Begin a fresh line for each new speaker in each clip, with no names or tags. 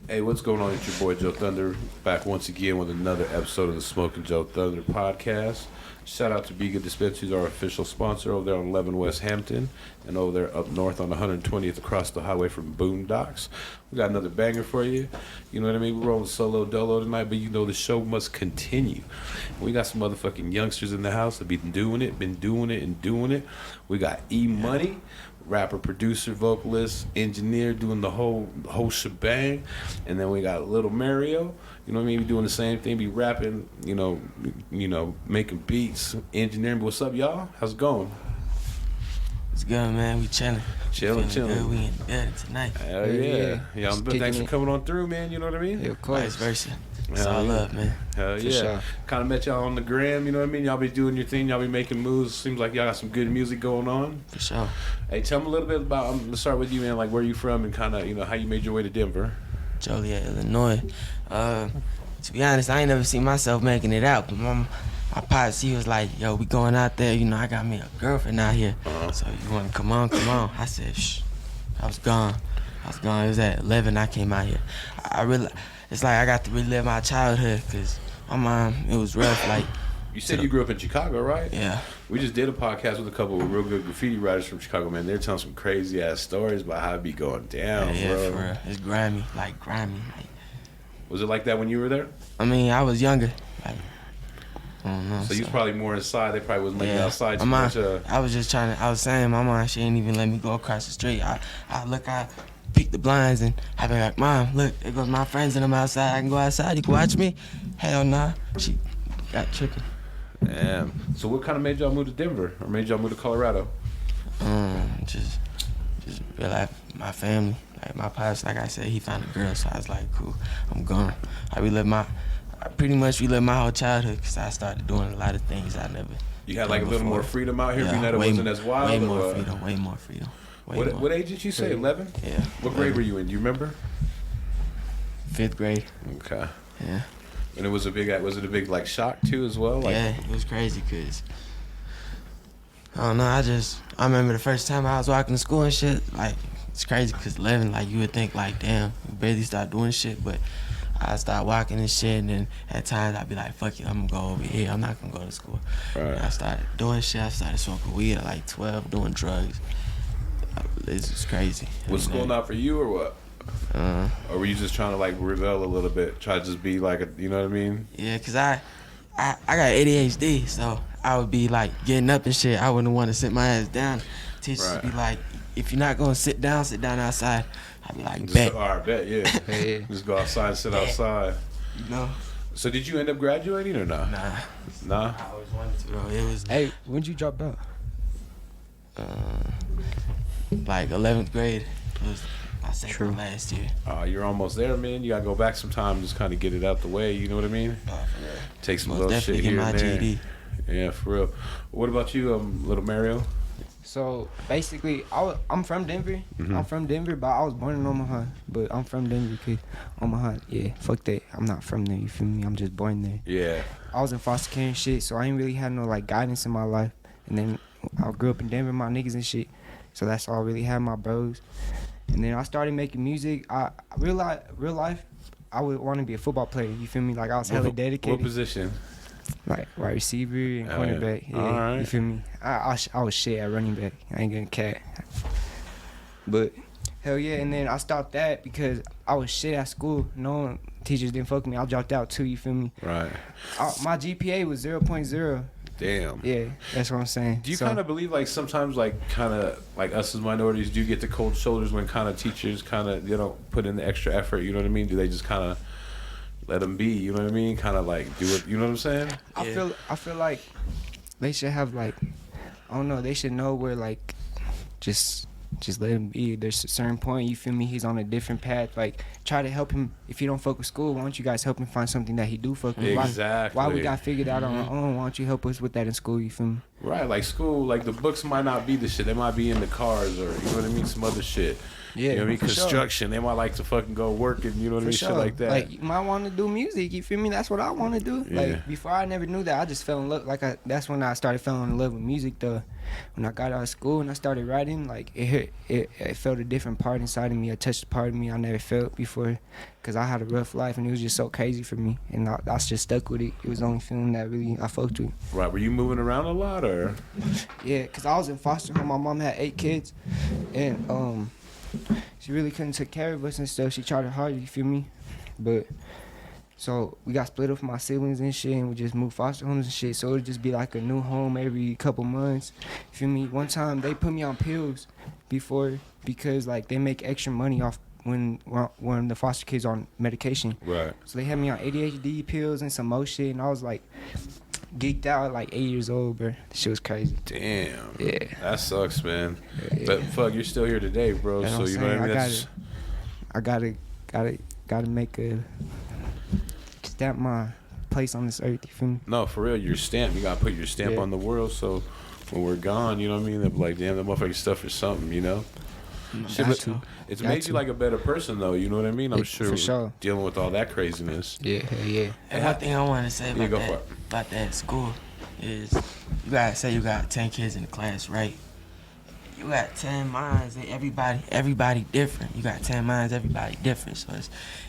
Hey, what's going on? It's your boy JoeThunder, back once again with another episode of the Smoking JoeThunder podcast. Shout out to Be Good Dispensaries, our official sponsor over there on 11 West Hampton, and over there up north on 120th across the highway from Boondocks. We got another banger for you. You know what I mean? We're rolling solo dolo tonight, but you know the show must continue. We got some motherfucking youngsters in the house that been doing it. We got E-Money, rapper, producer, vocalist, engineer, doing the whole shebang. And then we got Lul Merio, you know what I mean? Be doing the same thing, be rapping, you know, making beats, engineering. But what's up, y'all? How's it going?
It's good, man. We chilling.
Chilling.
Good. We in bed tonight.
Hell yeah. Thanks for coming on through, man. You know what I mean?
Yeah, of course.
Vice versa. It's all love, man.
Hell yeah.
Sure.
Kind of met y'all on the gram, you know what I mean? Y'all be doing your thing. Y'all be making moves. Seems like y'all got some good music going on.
For sure.
Hey, tell me a little bit about, let's start with you, man. Like, where you from and kind of, you know, how you made your way to Denver.
Joliet, Illinois. To be honest, I ain't never seen myself making it out. But my pops, he was like, yo, we going out there. You know, I got me a girlfriend out here. So you want to come on? I said, shh. I was gone. It was at 11 I came out here. It's like I got to relive my childhood because my mom, it was rough. Like,
you said you grew up in Chicago, right?
Yeah.
We just did a podcast with a couple of real good graffiti writers from Chicago, man. They're telling some crazy ass stories about how it be going down,
yeah,
bro.
for real. It's grimy. Like,
was it like that when you were there?
I mean, I was younger. Like, I don't know.
So you was probably more inside. They probably wasn't letting you outside too much.
I was just I was saying, my mom, she ain't even let me go across the street. I peek the blinds and I be like, Mom, look, there goes my friends and I'm outside. I can go outside. You can watch me? Hell nah. She got tripping.
Damn. So what kind of made y'all move to Denver or made y'all move to Colorado?
Just real life, my family. Like my pops, like I said, he found a girl, so I was like, cool, I'm gone. I pretty much relived my whole childhood because I started doing a lot of things I never.
You had like a little
before.
more freedom out here,
Yeah,
being that it wasn't as wild.
Way more freedom.
What age did you say? 11?
Yeah.
What grade were you in? Do you remember?
5th grade.
Okay.
Yeah.
And was it a big like shock too as well? Like,
yeah, it was crazy because I don't know. I remember the first time I was walking to school and shit. Like it's crazy because 11, like you would think like, damn, you barely start doing shit, but I start walking and shit, and then at times I'd be like, fuck it, I'm gonna go over here. I'm not gonna go to school.
Right.
And I started doing shit. I started smoking weed at like 12, doing drugs. It's just crazy.
Was school not for you or what? Or were you just trying to like rebel a little bit, try to just be like a, you know what I mean?
Yeah, cause I got ADHD, so I would be like getting up and shit. I wouldn't want to sit my ass down. Teachers would be like, if you're not gonna sit down outside. I'd be like, bet.
All right, bet, yeah.
Yeah.
Just go outside and sit outside.
You know?
So did you end up graduating or not? Nah.
I always wanted to, bro. It was
Hey, when'd you drop out?
like 11th grade. It was my second last year.
You're almost there, man. You gotta go back sometime, just kind of get it out the way. You know what I mean? Take some little shit here and there.
GED.
Yeah, for real. What about you, Lul Merio?
So basically, I'm from Denver.
Mm-hmm.
I'm from Denver, but I was born in Omaha. But I'm from Denver, kid. Omaha, yeah. Fuck that. I'm not from there. You feel me? I'm just born there.
Yeah.
I was in foster care and shit, so I ain't really had no like guidance in my life. And then I grew up in Denver, my niggas and shit. So that's all I really had, my bros. And then I started making music. Real life, I would want to be a football player. You feel me? Like I was hella dedicated.
What position?
Like wide receiver and cornerback. Yeah,
all right.
You feel me? I was shit at running back. I ain't gonna cat. But hell yeah, and then I stopped that because I was shit at school. No teachers didn't fuck with me. I dropped out too. You feel me?
Right.
My GPA was 0.0.
Damn.
Yeah, that's what I'm saying.
Do you kind of believe like sometimes like kind of like us as minorities do get the cold shoulders when kind of teachers kind of put in the extra effort? You know what I mean? Do they just kind of let them be? You know what I mean? Kind of like do it. You know what I'm saying?
Yeah.
I feel like they should have like, I don't know. They should know where like just let him be. There's a certain point, you feel me, he's on a different path. Like, try to help him. If you don't fuck with school, why don't you guys help him find something that he do fuck with?
Exactly.
Why we got figured out on our own? Why don't you help us with that in school, you feel me?
Right, like school, like the books might not be the shit. They might be in the cars or, you know what I mean, some other shit.
Yeah,
You know what I mean?
for sure.
Construction. They might like to fucking go work and, you know what I
For
mean?
sure.
Shit like that.
Like, you might want to do music. You feel me? That's what I want to do.
Yeah.
Like, before I never knew that. I just fell in love. That's when I started falling in love with music, though. When I got out of school and I started writing, like, it felt a different part inside of me. It touched a part of me I never felt before. Because I had a rough life and it was just so crazy for me. And I just stuck with it. It was the only feeling that really I fucked with.
Right. Were you moving around a lot or?
Yeah, because I was in foster home. My mom had 8 kids. And, she really couldn't take care of us and stuff. She tried her hard, you feel me? But, so we got split up from my siblings and shit, and we just moved foster homes and shit. So it would just be like a new home every couple months. You feel me? One time they put me on pills before because like they make extra money off when the foster kids are on medication.
Right.
So they had me on ADHD pills and some more shit, and I was like geeked out at like 8 years old, bro. That shit was crazy.
Damn.
Yeah.
That sucks, man.
Yeah.
But fuck, you're still here today, bro.
That's
So
what I'm
you know what I mean?
saying. I gotta make a stamp my place on this earth. You feel me?
No, for real, your stamp. You gotta put your stamp
Yeah.
on the world. So when we're gone, you know what I mean? They'll be like, damn, that motherfucking stuff is something, you know? Shit,
Got
but
to.
it's
Got
made
to.
you like a better person, though. You know what I mean? I'm
Yeah,
sure,
for sure.
dealing with all that craziness.
Yeah, hell yeah.
And one thing I want to say
Yeah, go for
about
it.
that school is you got 10 kids in the class, right? You got 10 minds and everybody different. You got 10 minds, everybody different. So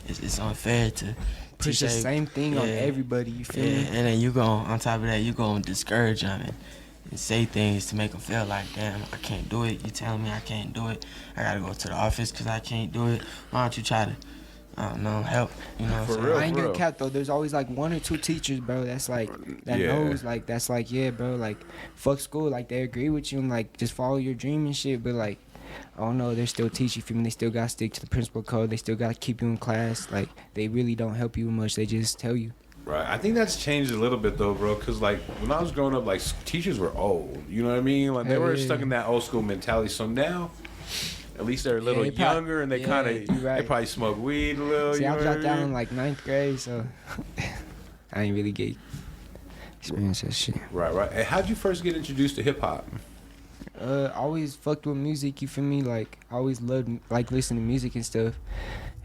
it's unfair to
Push the
teach
same thing on
yeah.
everybody. You feel
Yeah,
me?
and then you gon' on top of that, you gon' discourage them and say things to make them feel like, damn, I can't do it. You telling me I can't do it. I gotta go to the office because I can't do it. Why don't you try to, I don't know, help? You know what I'm
For
saying?
real.
I ain't gonna
bro.
cap though. There's always like 1 or 2 teachers, bro. That's like that
Yeah.
knows like that's like yeah, bro. Like fuck school. Like they agree with you and like just follow your dream and shit. But like I don't know. They're still teaching. You feel me? They still gotta stick to the principal code. They still gotta keep you in class. Like they really don't help you much. They just tell you.
Right. I think that's changed a little bit, though, bro, because, like, when I was growing up, like, teachers were old. You know what I mean? Like, they
Hell
were
yeah.
stuck in that old school mentality. So now, at least they're a little
they prob-
younger and they
yeah,
kind of,
you right.
they probably smoke weed a little.
See,
you know
I
what
dropped out
mean?
in like 9th grade, so I ain't really get experience that shit.
Right, right. And how'd you first get introduced to hip hop?
I always fucked with music, you feel me? Like, I always loved, like, listening to music and stuff.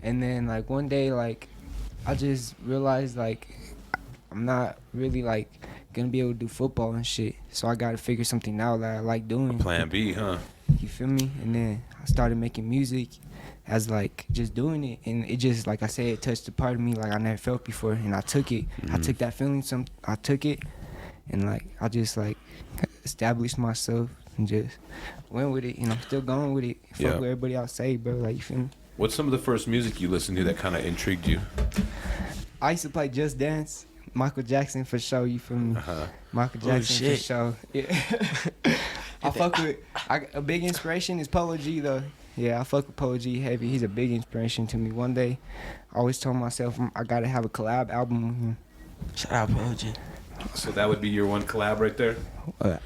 And then, like, one day, like, I just realized, like, I'm not really, like, gonna be able to do football and shit. So I gotta figure something out that I like doing.
Plan B, huh?
You feel me? And then I started making music as, like, just doing it. And it just, like I said, it touched a part of me like I never felt before. And I took it. I took that feeling, I took it. And, like, I just, like, established myself. And just went with it, and I'm still going with it. Fuck
Yeah.
what everybody else say, bro. Like, you feel me?
What's some of the first music you listened to that kind of intrigued you?
I used to play Just Dance, Michael Jackson for sure. You feel me?
Uh-huh.
Michael
Oh,
Jackson for
shit.
sure. Yeah. I fuck with. A big inspiration is Polo G though. Yeah, I fuck with Polo G heavy. He's a big inspiration to me. One day, I always told myself I gotta have a collab album with him.
Shout out PG.
So that would be your one collab right there?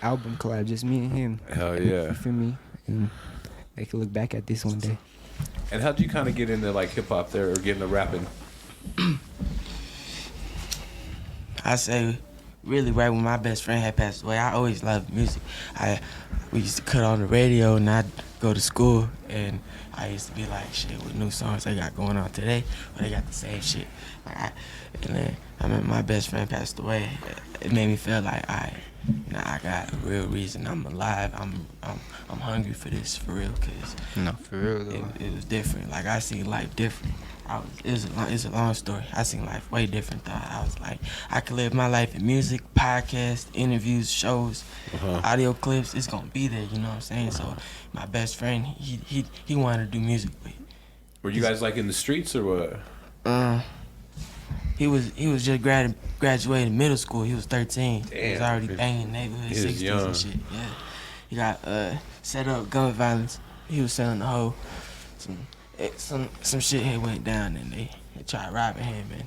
Album collab, just me and him.
Hell yeah.
You feel me? And they could look back at this one day.
And how'd you kind of get into, like, hip hop there or get into rapping?
I say, really, right when my best friend had passed away, I always loved music. We used to cut on the radio, and I'd go to school, and I used to be like, shit, what new songs they got going on today? Or they got the same shit. And then I remember my best friend passed away. It made me feel like, I got a real reason I'm alive. I'm hungry for this, for real, because
No, for real though.
it was different. Like, I seen life different. It's a long story. I seen life way different, though. I was like, I could live my life in music, podcasts, interviews, shows, audio clips. It's gonna be there, you know what I'm saying? So my best friend, he wanted to do music with.
Were you guys, like, in the streets or what?
He was just graduated middle school. He was 13. He was
Damn.
already banging neighborhood
He was
60s
young.
and shit. Yeah. He got set up gun violence. He was selling the hoe. Some shit had went down and they tried robbing him and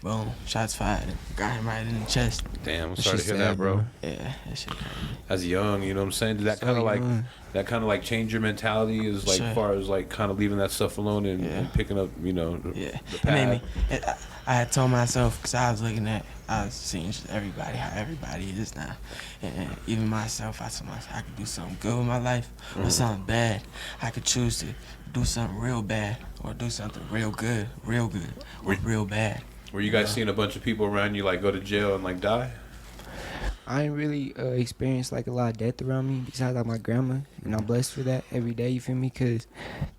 boom, shots fired. Got him right in the chest.
Damn, I'm
That
sorry to
shit's
hear that,
sad,
bro.
Yeah, that shit crazy.
As young, you know what I'm saying? Did that
So
kind of
young.
change your mentality? As like
Sure.
far as like kind of leaving that stuff alone and,
Yeah.
and picking up, you know,
Yeah,
the
it made
path?
me. I had told myself because I was seeing just everybody how everybody is now, and even myself. I told myself I could do something good with my life or something bad. I could choose to do something real bad or do something real good, or real bad.
Were you guys seeing a bunch of people around you like go to jail and like die?
I ain't really experienced like a lot of death around me besides like my grandma, and I'm blessed for that every day. You feel me? Cause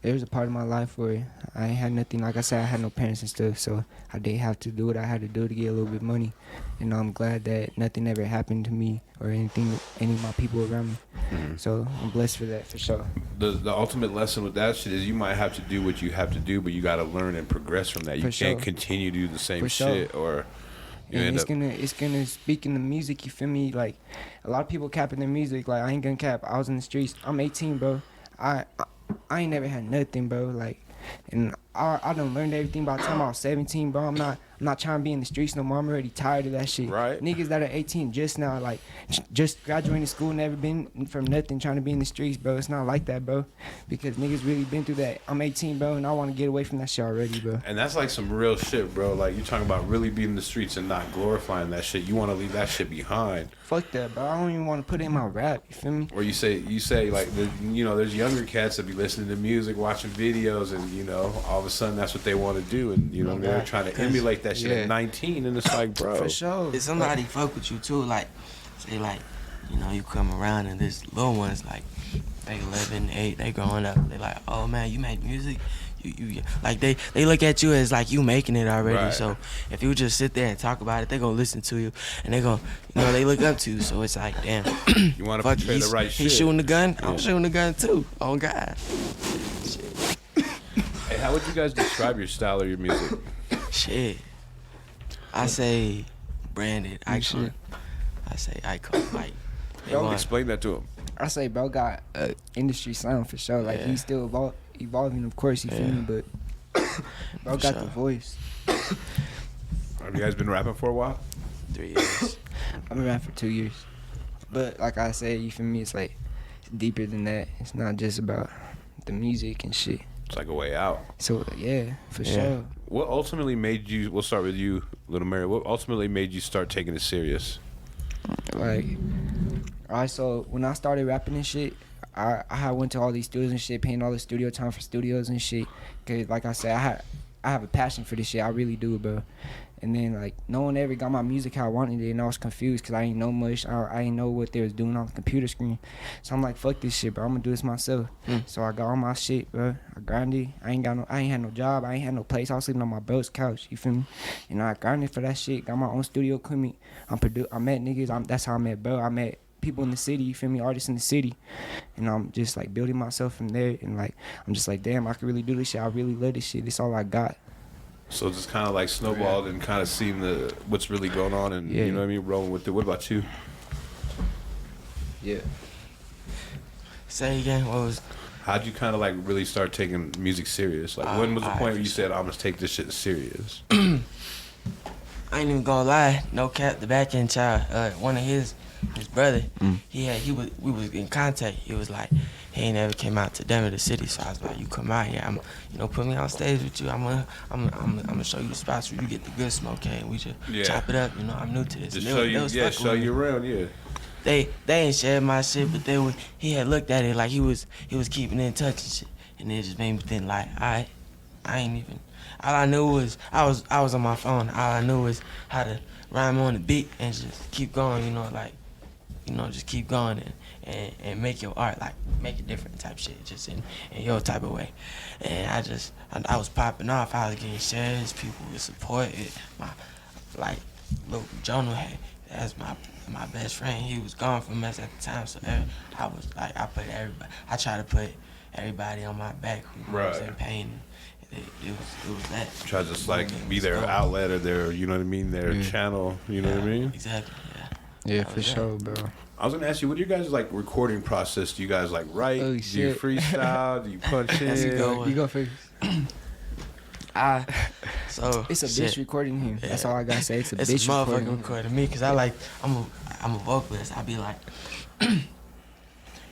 there was a part of my life where I ain't had nothing. Like I said, I had no parents and stuff, so I did have to do what I had to do to get a little bit of money. And I'm glad that nothing ever happened to me or anything, any of my people around me. So I'm blessed for that for sure.
The ultimate lesson with that shit is you might have to do what you have to do, but you got to learn and progress from that. You
For
can't
sure.
continue to do the same
For sure.
shit or you
And
end
it's
up.
gonna speak in the music. You feel me? Like a lot of people capping their music. Like I ain't gonna cap. I was in the streets. I'm 18, bro. I ain't never had nothing, bro. Like, and I done learned everything by the time I was 17, bro. I'm not trying to be in the streets no more. I'm already tired of that shit.
Right.
Niggas that are 18 just now, like, just graduating school, never been from nothing, trying to be in the streets, bro. It's not like that, bro. Because niggas really been through that. I'm 18, bro, and I want to get away from that shit already, bro.
And that's like some real shit, bro. Like you talking about really being in the streets and not glorifying that shit. You want to leave that shit behind.
Fuck that, bro. I don't even want to put it in my rap. You feel me?
Or you say like there's younger cats that be listening to music, watching videos, and all of a sudden that's what they want to do, and they're
God.
trying to emulate that shit
Yeah.
at 19, and it's like, bro,
For sure.
If somebody fuck with you too, like, say like, you come around and this little ones like, they 11, 8, they growing up, they like, oh man, you make music, you like they look at you as like you making it already.
Right.
So if you just sit there and talk about it, they gonna listen to you, and they gonna, they look up to you. So it's like, damn,
you want to
fuck,
portray the right shit.
he's shooting the gun,
Yeah.
I'm shooting the gun too. Oh God.
Hey, how would you guys describe your style or your music?
Shit. I say branded icon. I say icon. Like, they want,
Explain that to him.
I say bro got industry sound for sure. Like
Yeah.
he's still evolving, of course. You feel
Yeah.
me? But bro
For
got
sure.
the voice.
Have you guys been rapping for a while?
3 years.
I've been rapping for 2 years. But like I said, you feel me? It's like it's deeper than that. It's not just about the music and shit.
It's like a way out.
So yeah, for
Yeah.
sure.
What ultimately made you? We'll start with you, Lul Merio. What ultimately made you start taking it serious?
Like, alright, so when I started rapping and shit, I had went to all these studios and shit, paying all the studio time for studios and shit. Cause like I said, I have a passion for this shit. I really do, bro. And then like no one ever got my music how I wanted it, and I was confused because I ain't know much. I ain't know what they was doing on the computer screen. So I'm like, fuck this shit, bro. I'm gonna do this myself. So I got all my shit, bro. I grinded. I ain't had no job. I ain't had no place. I was sleeping on my bro's couch. You feel me? And I grinded for that shit. Got my own studio equipment. I met niggas. That's how I met bro. I met people in the city. You feel me? Artists in the city. And I'm just like building myself from there. And like I'm just like, damn, I can really do this shit. I really love this shit. This all I got.
So just kind of like snowballed and kind of seeing what's really going on, and
Yeah.
you know what I mean, rolling with it. What about you?
Yeah.
Say again. What was?
How'd you kind of like really start taking music serious? Like when was the
I
point where you said, "I'm gonna take this shit serious"?
I ain't even gonna lie. No cap. The back end child. One of his brother. We was in contact. He was like, he ain't never came out to Denver, the city. So I was like, you come out here. Put me on stage with you. I'm gonna show you the spots where you get the good smoke. Okay, and we just chop it up. I'm new to this.
Just
And
show
they
you,
was
yeah,
fucking
show
with me.
you around, yeah.
They ain't shared my shit, but he had looked at it like he was keeping in touch and shit, and it just made me think like, I ain't even. All I knew was I was on my phone. All I knew was how to rhyme on the beat and just keep going. Just keep going and make your art, like make a different type shit, just in your type of way. And I was popping off. I was getting shares. People would support it. Like Lil Jonah that's my best friend. He was gone from us at the time, so I was like, I try to put everybody on my back who was in pain. It was that.
Try to just like be their outlet or their, you know what I mean, their channel. You know what I mean?
Exactly. Yeah.
Yeah, for sure, bro.
I was gonna ask you, what your guys' like recording process? Do you guys like write?
Holy
Do you
shit.
freestyle? Do you punch
That's a
in?
good one.
You go first.
So
It's a
shit.
bitch recording him. That's all I gotta say. It's a
It's a
bitch
motherfucking
recording him.
recording me, cause I'm a vocalist. I be like,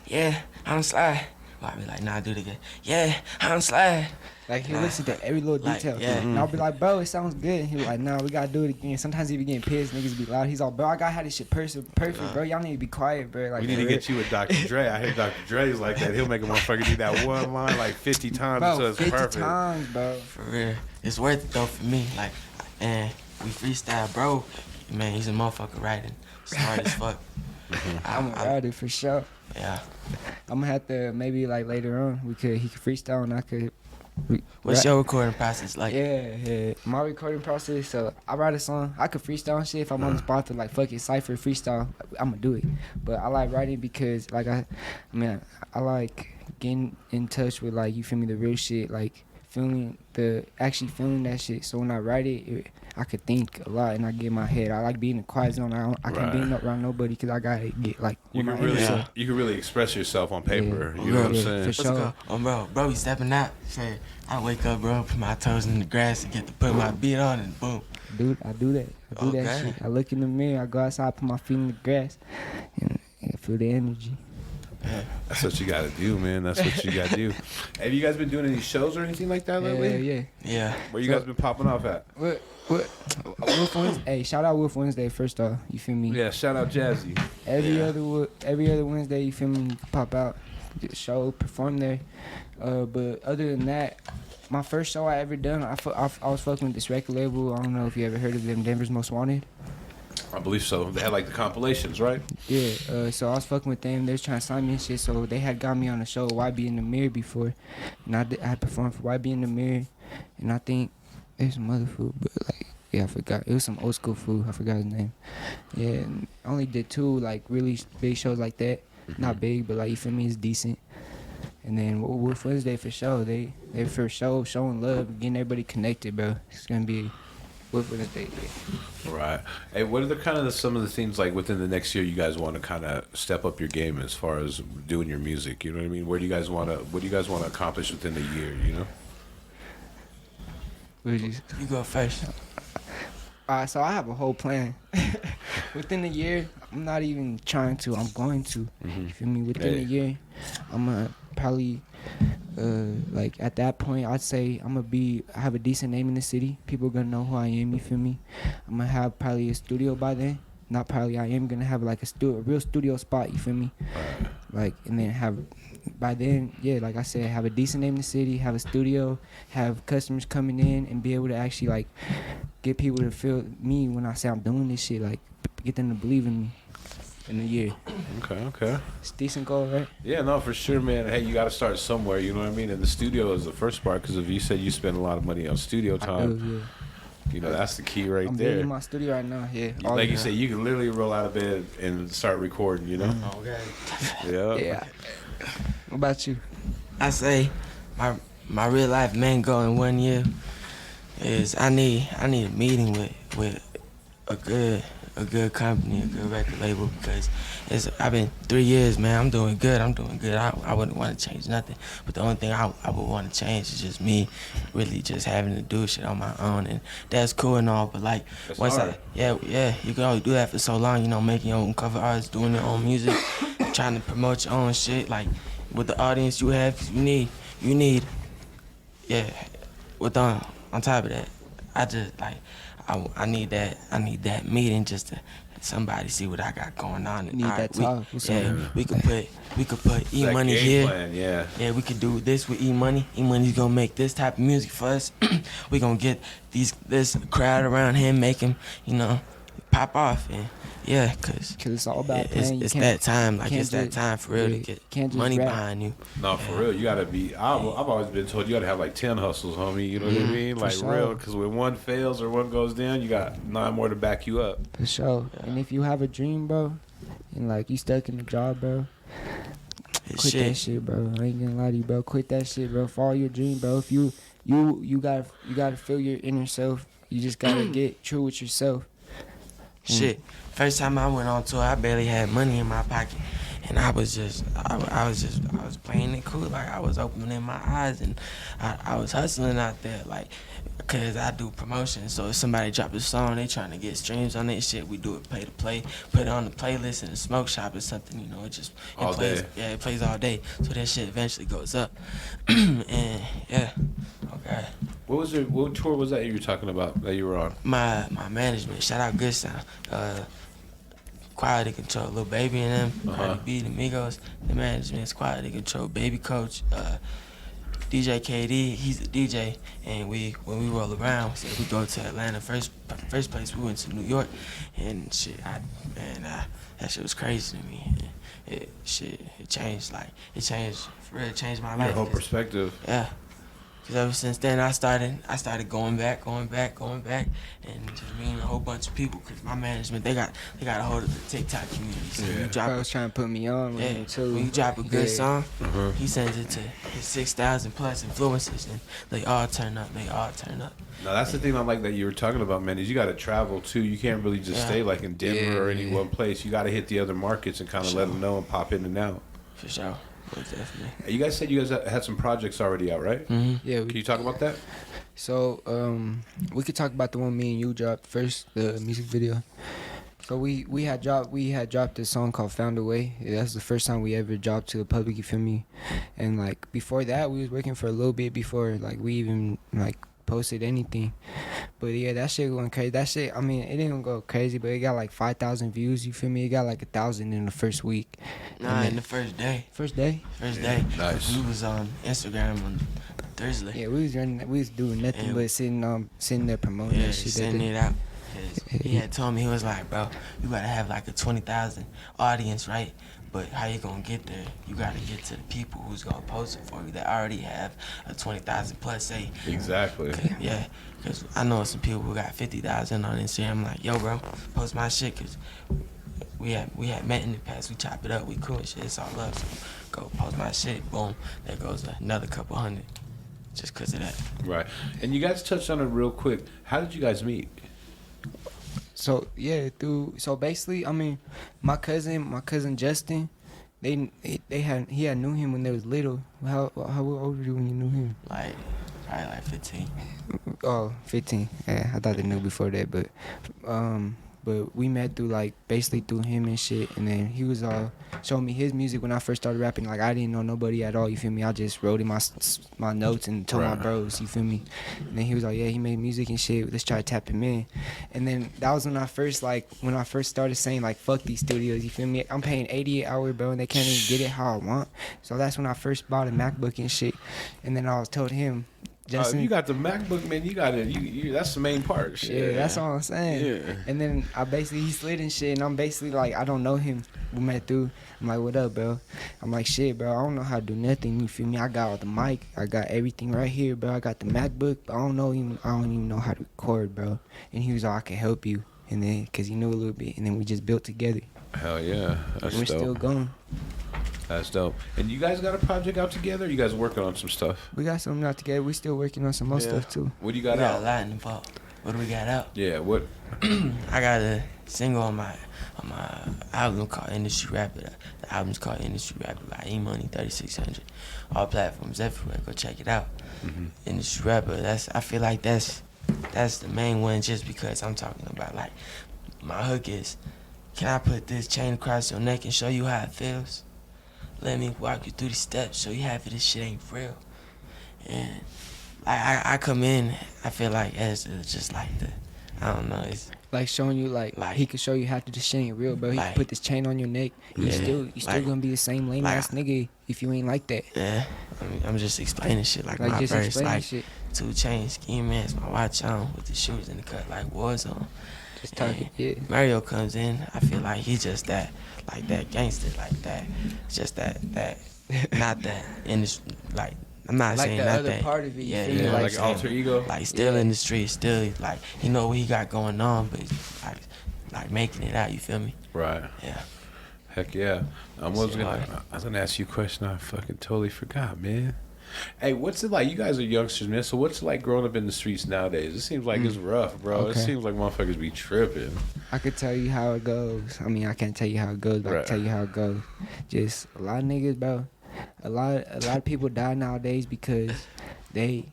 yeah, I'm slide. Well, I be like, nah, do it again. Yeah, I'm slide.
Like he
Nah,
listen to every little
like,
detail.
yeah.
And I'll be like, bro, it sounds good. And he be like, nah, we gotta do it again. Sometimes he be getting pissed, niggas be loud. He's all, bro, I gotta have this shit perfect, bro. Y'all need to be quiet, bro. Like,
We need to get you with Dr. Dre. I hear Dr. Dre's like that. He'll make a motherfucker do that one line like 50 times
bro,
until it's
50
perfect.
times, bro.
For real, it's worth it though for me. Like, and we freestyle, bro. Man, he's a motherfucker writing, smart as fuck.
I'm a writer for sure.
Yeah.
I'm gonna have to maybe like later on he could freestyle and I could.
What's
rap.
your recording process like?
Yeah. My recording process. So I write a song. I could freestyle and shit if I'm on the spot to like fuck it, cypher freestyle. I'm gonna do it. But I like writing because like I like getting in touch with like you feel me the real shit like actually feeling that shit. So when I write it, I could think a lot and I get in my head. I like being in a quiet zone. I can't be around nobody because I gotta get like.
You can really express yourself on paper.
Yeah.
You know what I'm
Yeah,
saying?
for
Let's
sure.
go. Oh, bro, he stepping out. Say, I wake up, bro, put my toes in the grass and get to put my beat on and boom.
Dude, I do that. I do that
Okay.
shit. I look in the mirror. I go outside, put my feet in the grass, and feel the energy.
That's what you gotta do, man. That's what you gotta do. Have you guys been doing any shows or anything like that lately?
Yeah.
Yeah.
Where you guys been popping off at?
What? Wolf Wednesday. Hey, shout out Wolf Wednesday first off. You feel me?
Yeah, shout out Jazzy.
Every other Wednesday, you feel me? You can pop out, do a show, perform there. But other than that, my first show I ever done, I was fucking with this record label. I don't know if you ever heard of them, Denver's Most Wanted.
I believe so. They had like the compilations, right?
Yeah, so I was fucking with them. They was trying to sign me and shit. So they had got me on the show YB in the Mirror before, and I had performed for YB in the Mirror, and I think there's some other food, but like I forgot. It was some old school food. I forgot his name. Yeah, and I only did 2 like really big shows like that. Not big, but like you feel me, it's decent. And then Wolf Wednesday for sure. They first show showing love, getting everybody connected, bro. It's gonna be Wolf Wednesday. Yeah.
Right. Hey, what are the kind of some of the things like within the next year you guys want to kind of step up your game as far as doing your music? You know what I mean? What do you guys want to accomplish within the year? You know?
You go first.
So I have a whole plan. Within the year, I'm not even trying to. I'm going to. You feel me? Within the year, I'm gonna probably, like at that point, I'd say I'm gonna have a decent name in the city. People gonna know who I am. You feel me? I'm gonna have probably a studio by then. Not probably. I am gonna have like a real studio spot. You feel me? Like, and then have. By then, yeah, like I said, have a decent name in the city, have a studio, have customers coming in, and be able to actually like get people to feel me when I say I'm doing this shit, like get them to believe in me in the year.
Okay.
It's a decent goal, right?
Yeah, no, for sure, man. Hey, you got to start somewhere. You know what I mean? And the studio is the first part because if you said you spend a lot of money on studio
I
time,
do, yeah.
you know that's the key right
I'm
there.
building my studio right now, yeah. all
Like
the
you
time.
said, you can literally roll out of bed and start recording. You know?
Okay.
Yeah.
Yeah. What about you?
I say my real life main goal in 1 year is I need a meeting with a good company, a good record label because I've been 3 years, man. I'm doing good. I wouldn't want to change nothing. But the only thing I would want to change is just me really just having to do shit on my own, and that's cool and all. But like
That's
once
hard.
you can only do that for so long. You know, making your own cover arts, doing your own music, trying to promote your own shit, like. With the audience you have, 'cause you need, with on top of that, I just like, I need that meeting just to somebody see what I got going on. And
Need that talk with somebody.
we could put E
That
Money
game
here.
plan, yeah.
Yeah, we could do this with E Money. E Money's gonna make this type of music for us. We gonna get this crowd around him, make him, pop off and. Yeah, cause
it's all about playing.
it's that time. Like
can't
it's that
just-
time for real to
yeah,
get
can't just
money
rap.
behind you.
No, for real, you gotta be. I've always been told you gotta have like 10 hustles, homie. You know what I mean? Like
sure.
real, because when one fails or one goes down, you got 9 more to back you up.
For sure. And if you have a dream, bro, and like you stuck in the job, bro,
It's
quit that
shit.
shit, bro. I ain't gonna lie to you, bro. Quit that shit, bro. Follow your dream, bro. If you gotta feel your inner self. You just gotta get true with yourself.
Shit. First time I went on tour, I barely had money in my pocket, and I was playing it cool, like I was opening my eyes, and I was hustling out there, like, cause I do promotion. So if somebody drop a song, they trying to get streams on that shit. We do it play to play, put it on the playlist in the smoke shop or something. You know, it
All
plays.
day.
Yeah, it plays all day. So that shit eventually goes up, and yeah, okay.
What tour was that you were talking about that you were on?
My management, shout out Good Sound, Quality Control, Lil Baby and them, Cardi B, the Migos. The management's Quality Control, Baby Coach, DJ KD, he's a DJ, and when we roll around, so we go to Atlanta. First place we went to New York, and shit, that shit was crazy to me. It changed, for real, it changed my life.
Your whole perspective.
Yeah. Cause ever since then I started going back, and just meeting a whole bunch of people. Cause my management, they got a hold of the TikTok community. So
Yeah.
you drop
I was trying to put me on with him too.
when you drop a good song,
Uh-huh.
he sends it to his 6,000 plus influencers, and they all turn up.
Now that's the thing I like that you were talking about, man. Is you got to travel too. You can't really just
Yeah.
stay like in Denver or any
Yeah.
one place. You got to hit the other markets and kind of let them know and pop in and out.
For sure, most definitely.
You guys said you guys had some projects already out, right?
Mm-hmm.
Yeah,
Can you talk about that?
so we could talk about the one me and you dropped first, the music video. So we had dropped a song called Found a Way. That's the first time we ever dropped to the public, you feel me? And like before that, we was working for a little bit before like we even like posted anything. But yeah, that shit went crazy. That shit, I mean, it didn't go crazy, but it got like 5,000 views, you feel me? It got like 1,000 in the first week.
Nah, in the first day.
First day?
First day.
Nice.
We was on Instagram on Thursday.
Yeah, we was doing nothing
And-
but sitting there promoting
Yeah,
that shit.
sending it out. 'Cause he had told me, he was like, bro, you gotta have like a 20,000 audience, right? But how you gonna get there? You gotta get to the people who's gonna post it for you that already have a 20,000 plus say.
Exactly.
Yeah, because I know some people who got 50,000 on Instagram. I'm like, yo, bro, post my shit, because we had met in the past. We chop it up. We cool and shit. It's all love. So go post my shit. Boom. There goes another couple hundred just because of that.
Right. And you guys touched on it real quick. How did you guys meet?
So yeah, so basically, I mean, my cousin Justin, he had knew him when they was little. How old were you when you knew him?
Like, probably like 15.
Oh, 15. Yeah, I thought they knew before that, but we met through like basically through him and shit, and then he was showing me his music when I first started rapping. Like I didn't know nobody at all, you feel me? I just wrote in my notes and told my
Right.
bros, you feel me? And then he was like, yeah, he made music and shit. Let's try to tap him in. And then that was when I first started saying like fuck these studios, you feel me? I'm paying 88 hour, bro, and they can't even get it how I want. So that's when I first bought a MacBook and shit. And then I was told him, Justin,
You got the MacBook, man. You got it. You that's the main part. Shit.
yeah, that's all I'm saying.
Yeah.
And then he slid and shit, and I'm basically like, I don't know him. We met through. I'm like, what up, bro? I'm like, shit, bro. I don't know how to do nothing. You feel me? I got all the mic. I got everything right here, bro. I got the MacBook, but I don't even know how to record, bro. And he was like, I can help you. And then, cause he knew a little bit, and then we just built together.
Hell yeah. That's
We're
dope.
still going.
That's dope. And you guys got a project out together? You guys working on some stuff?
We got something out together. We still working on some more
Yeah.
stuff too.
What do you
We
got
got a
out?
lot in the vault. What do we got out?
Yeah. What?
I got a single on my album called Industry Rapper. The album's called Industry Rapper by E-Money 3600. All platforms everywhere. Go check it out. Industry Rapper. I feel like that's the main one, just because I'm talking about, like, my hook is, can I put this chain across your neck and show you how it feels? Let me walk you through the steps, show you half of this shit ain't real. And like I come in, I feel like as just like I don't know, it's
Like showing you like he could show you how to this shit ain't real, bro. He
like-
could put this chain on your neck. You
Yeah,
still
like-
gonna be the same lame ass nigga if you ain't like that.
yeah. I'm just explaining shit like
Like
my
just
verse,
explaining
like
shit.
2 chains, ski mask, my watch on with the shoes in the cut like Warzone.
Just talking. Yeah.
Mario comes in, I feel like he's just that gangster, like that. It's just that not that in this, like, I'm not
Like
saying
the
not
other
that.
part of it, you
Yeah,
feel
you
me?
know,
Yeah,
like
like alter ego.
Like still
Yeah.
in the street, still like he know what he got going on, but like making it out. You feel me?
Right.
Yeah.
Heck yeah. I was
Shit hard.
gonna ask you a question. I fucking totally forgot, man. Hey, what's it like? You guys are youngsters, man. So what's it like growing up in the streets nowadays? It seems like it's rough, bro. It
Okay.
seems like motherfuckers be tripping.
I could tell you how it goes. I mean, I can't tell you how it goes, but I
Right.
can tell you how it goes. Just a lot of niggas, bro. A lot of people die nowadays because they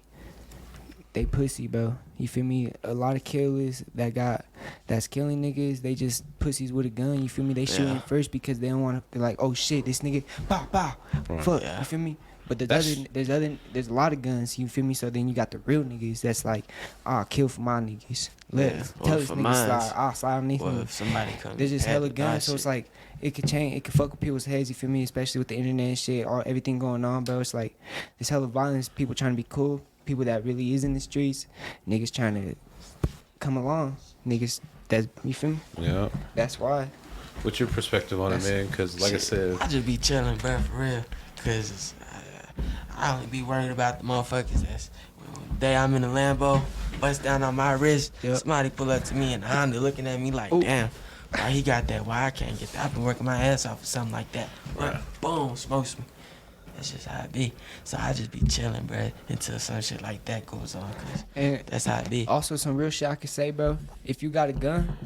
pussy, bro. You feel me? A lot of killers that's killing niggas, they just pussies with a gun. You feel me? They shooting
Yeah.
first because they don't want to. They're like, oh shit, this nigga, pow pow,
Right.
fuck.
Yeah.
You feel me? But
That's-
there's a lot of guns. You feel me? So then you got the real niggas that's like, kill for my niggas. Let's
Yeah,
tell
or
this
for
nigga
mines.
slide. I'll slide underneath
Well,
him.
if somebody comes,
There's just hella guns, so it's like it could change. It could fuck with people's heads. You feel me? Especially with the internet and shit, all everything going on, bro. It's like there's hella violence. People trying to be cool. People that really is in the streets. Niggas trying to come along. Niggas that you feel me?
Yeah.
That's why.
What's your perspective on it, man? Because like I said,
I just be chilling, bro, for real. Cause I only be worried about the motherfuckers that's the day I'm in the Lambo, bust down on my wrist.
Yep.
Somebody pull up to me in the Honda looking at me like,
Ooh.
damn, why he got that? Why I can't get that? I've been working my ass off for something like that.
Right.
Boom, smokes me. That's just how it be. So I just be chilling, bro, until some shit like that goes on. Cause
And
that's how it be.
also some real shit I could say, bro. If you got a gun,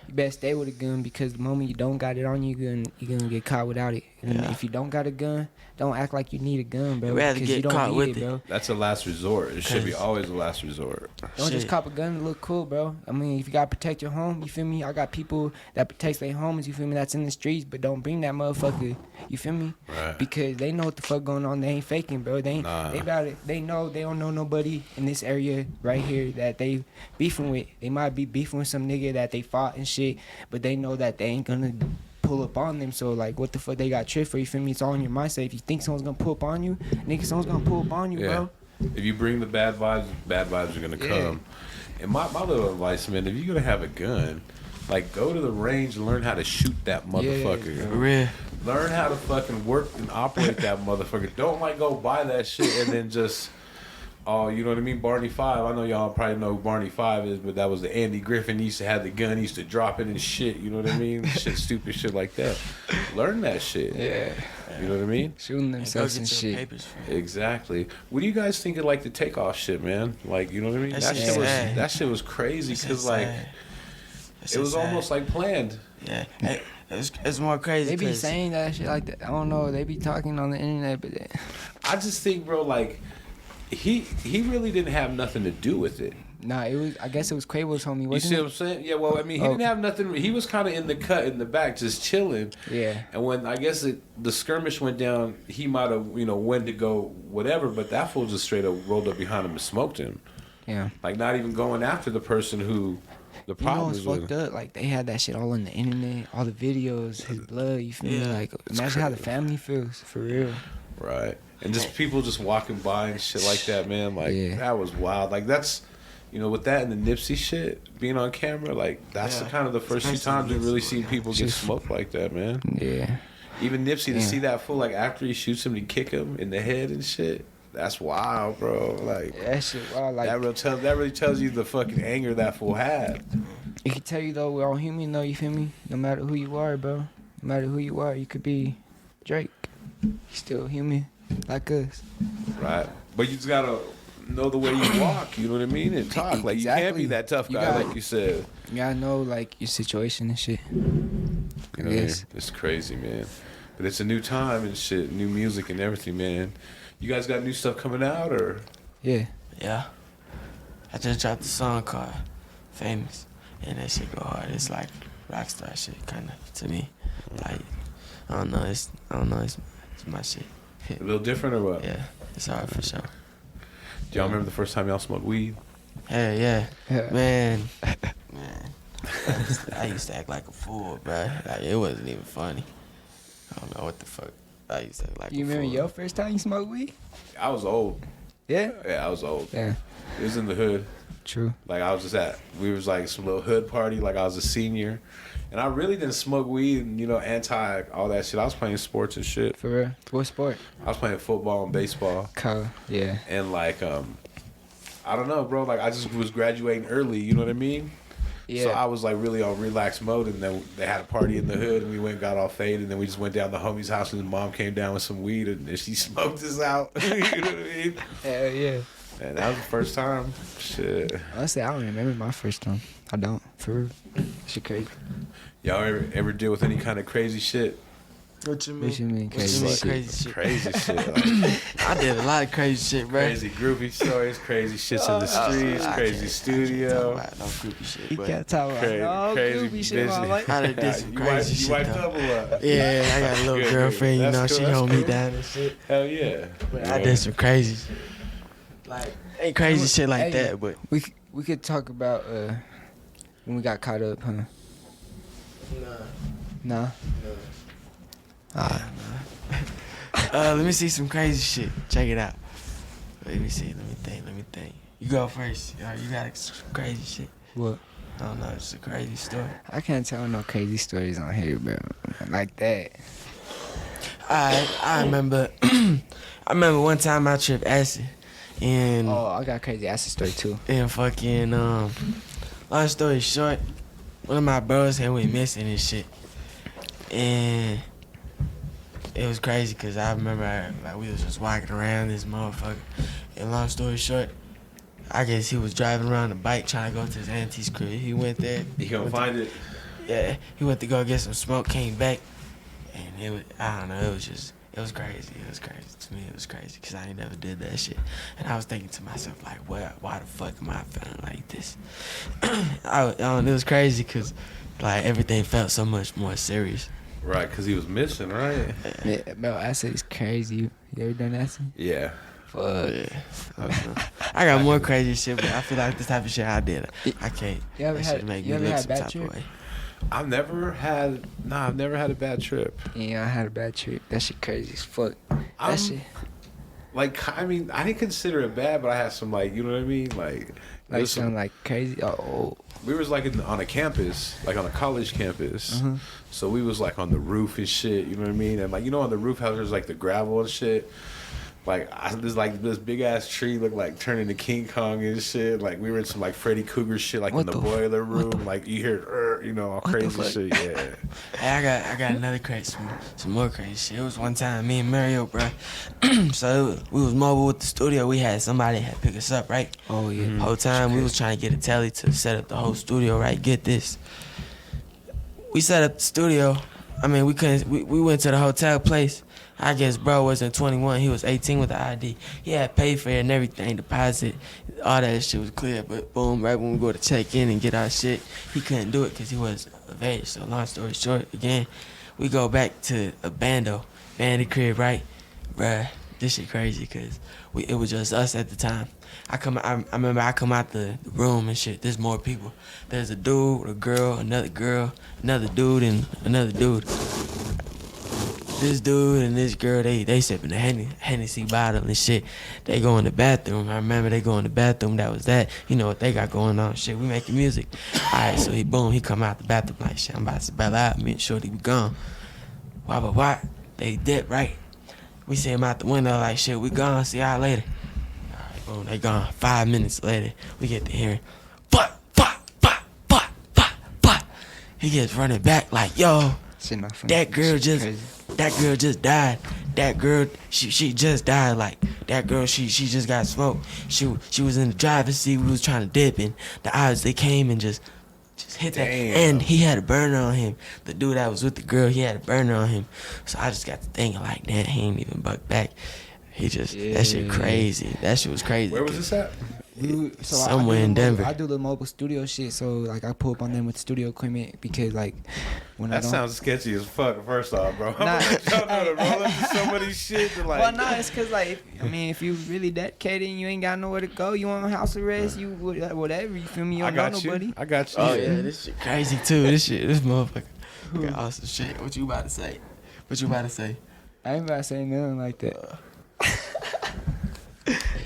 you better stay with a gun because the moment you don't got it on you, you're gonna get caught without it. And
Yeah.
if you don't got a gun, don't act like you need a gun, bro.
You rather
because
get
you don't
caught
need
with
it,
it.
bro.
that's a last resort. It should be
'Cause-
always a last resort.
Don't just
Shit.
cop a gun to look cool, bro. I mean, if you gotta protect your home, you feel me? I got people that protects their homes, you feel me? That's in the streets, but don't bring that motherfucker. You feel me?
Right.
Because they know what the fuck going on. They ain't faking, bro. They ain't.
Nah.
They about it. They know. They don't know nobody in this area right here that they beefing with. They might be beefing with some nigga that they fought and shit, but they know that they ain't gonna pull up on them. So like, what the fuck they got tripped for? You feel me? It's all in your mindset. If you think someone's gonna pull up on you, nigga, someone's gonna pull up on you,
Yeah.
bro.
If you bring the bad vibes are gonna
Yeah.
come. And my little advice, man, if you're gonna have a gun, like go to the range and learn how to shoot that motherfucker.
For real.
Learn how to fucking work and operate that motherfucker. Don't like go buy that shit and then just, oh, you know what I mean? Barney 5. I know y'all probably know who Barney 5 is, but that was the Andy Griffin. He used to have the gun. He used to drop it and shit. You know what I mean? Shit, stupid shit like that. Learn that shit.
Yeah.
You know what I mean?
Shooting
And go
themselves and
get your
shit.
papers for it.
Exactly. What do you guys think of like the takeoff shit, man? Like, you know what I mean?
That
That
shit's sad.
that shit was crazy
That's
because like
sad. That's
it was
sad.
almost like planned.
Yeah. Hey, it's more crazy.
They be
'cause-
saying that shit like that. I don't know. They be talking on the internet, but
I just think, bro, like he really didn't have nothing to do with it.
nah, it was. I guess it was Quavo's homie,
You
wasn't
see
it?
what I'm saying? Yeah, well, I mean, he
Oh.
didn't have nothing. He was kind of in the cut in the back, just chilling.
Yeah.
And when I guess the skirmish went down, he might have, went to go whatever, but that fool just straight up rolled up behind him and smoked him.
Yeah.
Like, not even going after the person who the
You know
problem
what's
was
fucked
with.
up? Like they had that shit all on the internet, all the videos, his blood. You feel me?
Yeah.
Like imagine how the family feels for real.
Right. And just people just walking by and shit like that, man. Like,
Yeah.
that was wild. Like, that's, with that and the Nipsey shit being on camera, like, that's
Yeah.
the kind of the first few
Especially
times we've really
Nipsey,
seen people get
Just-
smoked like that, man.
Yeah.
Even Nipsey to
Yeah.
see that fool, like, after he shoots him to kick him in the head and shit, that's wild, bro. Like,
That shit. Wow. Like
that really tells you the fucking anger that fool had.
it can tell you though, we're all human though. You feel me? No matter who you are, bro. No matter who you are, you could be Drake. He's still human, like us.
Right. But you just gotta know the way you walk, you know what I mean? And talk. Like, you can't
Exactly.
be that tough
You
guy,
gotta-
like you said.
You gotta know like your situation and shit.
You know what I mean?
Yes.
It's crazy, man. But it's a new time and shit, new music and everything, man. You guys got new stuff coming out, or?
Yeah.
Yeah. I just dropped a song called Famous. And that shit go hard. It's like rockstar shit, kind of, to me. Like, I don't know. It's my shit.
A little different, or what?
Yeah, it's hard for sure.
Do y'all remember the first time y'all smoked weed?
Hey, yeah.
Yeah.
Man. I used to act like a fool, bro. Like, it wasn't even funny. I don't know what the fuck. I used to act like
You
a
remember
fool.
your first time you smoked weed?
I was old.
Yeah.
Yeah, I was old.
Yeah.
It was in the hood.
True.
Like, I was just we was like some little hood party. Like, I was a senior. And I really didn't smoke weed and, anti all that shit. I was playing sports and shit.
For real. What sport?
I was playing football and baseball.
Cool. Yeah.
And, like, I don't know, bro. Like, I just was graduating early, you know what I mean?
Yeah.
So I was like really on relaxed mode, and then they had a party in the hood, and we went and got all faded, and then we just went down to the homie's house, and his mom came down with some weed, and she smoked us out. You know what I mean?
Hell yeah.
And that was the first time. Shit.
Honestly, I don't remember my first time. I don't. For real. Shit crazy.
Y'all ever deal with any kind of crazy shit?
What you mean?
What you mean
What
crazy
you mean
shit?
crazy shit?
Crazy shit. Like,
I did a lot of crazy shit, bro.
crazy groovy stories, crazy shits in the streets,
I
crazy
can't
studio.
talk about no groupie shit,
You
but
can't talk about no
Crazy
groovy shit in my
busy.
life.
I done did some crazy
You
shit,
wipe
though.
double up.
Yeah, I got a little
Good,
girlfriend,
good.
you know,
That's
she
cool, that's
hold me
cool.
down and shit.
Hell yeah.
But I did some crazy shit. Like, ain't crazy shit like
Hey,
that, but.
We could talk about when we got caught up, huh? Nah.
Let me see some crazy shit. Check it out. Let me see. Let me think. You go first. You got some crazy shit.
What?
I don't know. It's a crazy story.
I can't tell no crazy stories on here, bro. Like that.
I remember. I remember one time I tripped acid, and
Oh, I got a crazy acid story too.
fucking long story short, one of my bros had went missing and shit, and it was crazy because I remember like we was just walking around this motherfucker, and long story short, I guess he was driving around the bike trying to go to his auntie's crib. He went there.
You gonna find it?
Yeah, he went to go get some smoke, came back, and it was, I don't know, it was crazy. It was crazy. To me, it was crazy because I ain't never did that shit. And I was thinking to myself, like, why the fuck am I feeling like this? It was crazy because, like, everything felt so much more serious.
Right, because he was missing, right?
Yeah, bro, acid is crazy. You ever done acid?
Yeah.
Fuck.
Yeah. I got more crazy shit, but I feel like this type of shit I did. I can't.
You ever
that
had-
shit make
you
me
ever
look
had
some
bad
type
trip?
of way.
I've never had a bad trip.
Yeah, I had a bad trip. That shit crazy as fuck.
I'm-
That shit.
Like, I mean, I didn't consider it bad, but I had some, like, you know what I mean? Like
Like
there's some-
something like crazy. Oh.
we was like on a campus, like on a college campus.
Uh-huh.
So we was like on the roof and shit, you know what I mean? And like, you know, on the roof how there's like the gravel and shit. Like, there's like this big ass tree looked like turning to King Kong and shit. Like, we were in some like Freddy Krueger shit, like
What
in the
the
boiler room. Like, you hear, you know, all
What the
crazy
fuck?
shit. Yeah.
Hey, I got another crazy, some more crazy shit. It was one time me and Mario, bro. So we was mobile with the studio. We had somebody had pick us up, right?
Oh yeah.
Whole time we was trying to get a telly to set up the whole studio, right? Get this. We set up the studio. I mean, we couldn't. We went to the hotel place. I guess bro wasn't 21. He was 18 with the ID. He had paid for it and everything, deposit, all that shit was clear. But boom, right when we go to check in and get our shit, he couldn't do it because he wasn't of age. So long story short, again, we go back to a bando crib, right? Bruh, this shit crazy because it was just us at the time. I remember I come out the room and shit. There's more people. There's a dude, a girl, another dude, and another dude. This dude and this girl, they sipping the Hennessy bottle and shit. They go in the bathroom. I remember they go in the bathroom. That was that. You know what they got going on. Shit, we making music. All right, so he come out the bathroom like, shit, I'm about to bail out. Me and Shorty, we gone. Why? They dip, right? We see him out the window like, shit, we gone. See y'all later. All right, boom, they gone. 5 minutes later, we get to hearing, fuck. He gets running back like, yo,
Shit not funny.
that girl
Shit
just
crazy.
that girl just died. That girl, she just died. Like, that girl, she just got smoked. She was in the driver's seat. We was trying to dip, and the odds, they came and just hit that.
Damn.
And he had a burner on him. The dude that was with the girl, he had a burner on him. So I just got to thinking, like, damn, he ain't even bucked back. He just, that shit
Yeah.
crazy. That shit was crazy.
Where was this at?
So
Somewhere
I do
in
the
Denver.
I do the mobile studio shit, so like I pull up on them with studio equipment because like when I
That
don't.
sounds sketchy as fuck, first off, bro.
Nah.
I'm y'all know to roll into somebody's shit to like.
Well, no, it's cause like if you really dedicated and you ain't got nowhere to go, you on house arrest, you whatever, you feel me? You
I
don't know
got you.
nobody.
I got you.
Oh yeah, this shit crazy too. This motherfucker got awesome shit. What you about to say?
I ain't about to say nothing like that.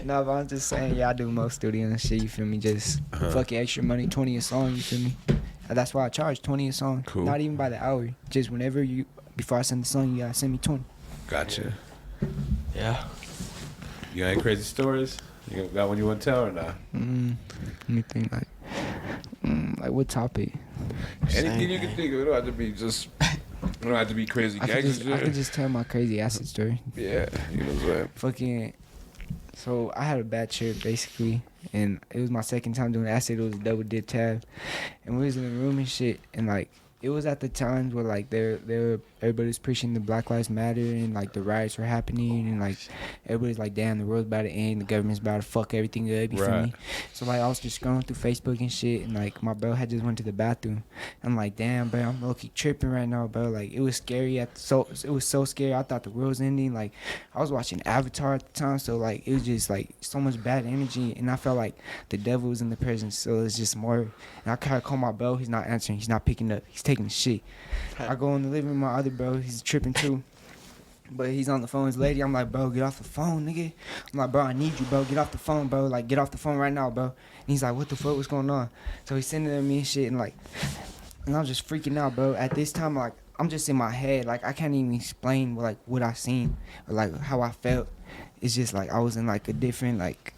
No, but I'm just saying, yeah, I do most studio and shit, you feel me? Just fucking extra money, 20 a song, you feel me? And that's why I charge 20 a song.
Cool.
Not even by the hour. Just whenever before I send the song, you gotta send me 20.
Gotcha.
Yeah.
You got any crazy stories? You got one you want to tell or not?
Let me think, like, Like what topic?
Anything you
thing.
can think of. It don't have to be just. It don't have to be crazy
I
gangster
could just tell my crazy acid story.
Yeah, you know what I'm saying.
Fucking. So I had a bad trip basically, and it was my second time doing acid. It was a double dip tab, and we was in the room and shit, and like it was at the times where like everybody was preaching the Black Lives Matter and like the riots were happening and like everybody's like, damn, the world's about to end, the government's about to fuck everything up, you feel me? So like I was just scrolling through Facebook and shit, and like my bro had just went to the bathroom. I'm like, damn, bro, I'm low-key tripping right now, bro. Like it was scary it was so scary. I thought the world was ending. Like I was watching Avatar at the time, so like it was just like so much bad energy, and I felt like the devil was in the presence, so it's just more. And I kind of call my bro, he's not answering, he's not picking up, he's taking the shit. I go in the living room, my other bro, he's tripping too, but he's on the phone with his lady. I'm like, bro, get off the phone, nigga. I'm like, bro, I need you, bro, get off the phone, bro, like get off the phone right now, bro. And he's like, what the fuck, what's going on? So he's sending to me and shit, and like, and I'm just freaking out, bro. At this time, like, I'm just in my head, like I can't even explain like what I seen or like how I felt. It's just like I was in like a different like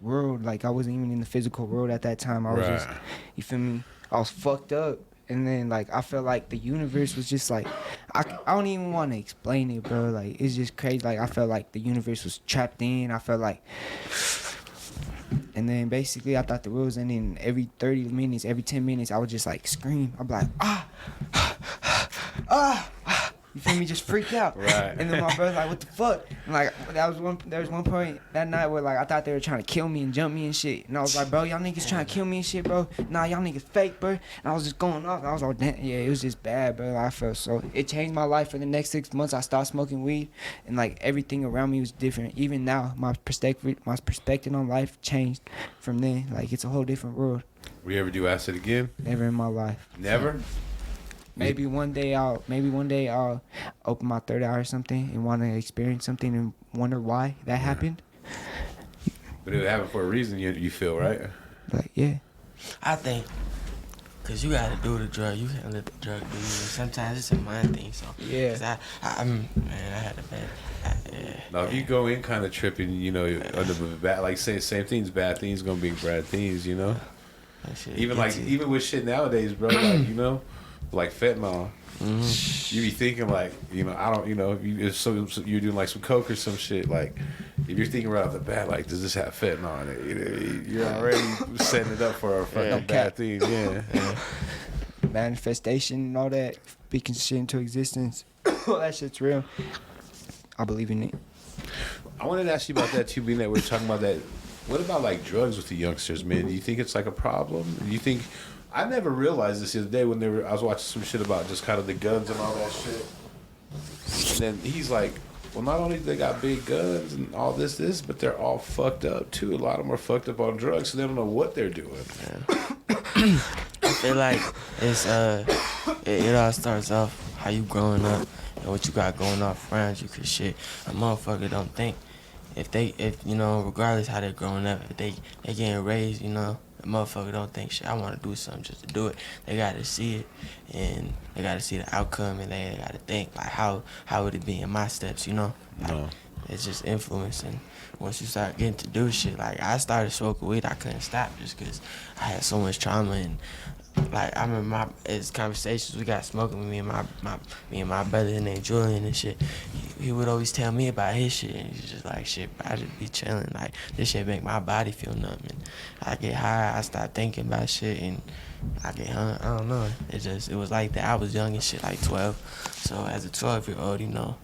world. Like I wasn't even in the physical world at that time. I was just, you feel me? I was fucked up. And then like I felt like the universe was just like I don't even want to explain it, bro. Like it's just crazy. Like I felt like the universe was trapped in. I felt like, and then basically I thought the world was ending. Every 30 minutes, every 10 minutes, I would just like scream. I'd be like ah. You feel me? Just freak out.
Right.
And then my brother's like, what the fuck? And like there was one point that night where like I thought they were trying to kill me and jump me and shit. And I was like, bro, y'all niggas trying to kill me and shit, bro. Nah, y'all niggas fake, bro. And I was just going off. I was like, damn, yeah, it was just bad, bro. I felt so. It changed my life for the next 6 months. I stopped smoking weed, and like everything around me was different. Even now, my perspective on life changed from then. Like it's a whole different world.
We ever do acid again?
Never in my life.
Never.
Maybe one day I'll open my third eye or something and want to experience something and wonder why that happened.
But it happened for a reason. You feel right?
Like yeah.
I think, cause you gotta do the drug, you can't let the drug do you. And sometimes it's a mind thing. So
Yeah.
'cause I had a bad.
Now, if you go in kind of tripping, you know, under the bad, like say same things, bad things gonna be bad things, you know. Even with shit nowadays, bro, like you know. Like fentanyl, you be thinking like, you know, I don't, you know, if you're doing like some coke or some shit, like if you're thinking right off the bat, like, does this have fentanyl in it? You're already setting it up for a fucking bad thing, yeah.
Manifestation and all that, speaking shit into existence. That shit's real. I believe in it.
I wanted to ask you about that too, being that we're talking about that. What about like drugs with the youngsters, man? Do you think it's like a problem? Do you think? I never realized this the other day when I was watching some shit about just kind of the guns and all that shit. And then he's like, well, not only do they got big guns and all this, but they're all fucked up too. A lot of them are fucked up on drugs, so they don't know what they're doing.
I feel like it's it all starts off how you growing up and what you got going off around you. Cause shit, a motherfucker don't think if you know, regardless how they're growing up, if they getting raised, you know. The motherfucker don't think shit. I want to do something just to do it. They got to see it, and they got to see the outcome, and they got to think like how would it be in my steps, you know? Like, it's just influencing. Once you start getting to do shit, like I started smoking weed, I couldn't stop just because I had so much trauma and. Like I remember it's conversations we got smoking with me and my brother named Julian and shit. He would always tell me about his shit, and he's just like, shit, bro, I just be chilling. Like this shit make my body feel numb, and I get high. I start thinking about shit, and I get hung. I don't know. It was like that. I was young and shit, like 12. So as a 12-year-old, you know,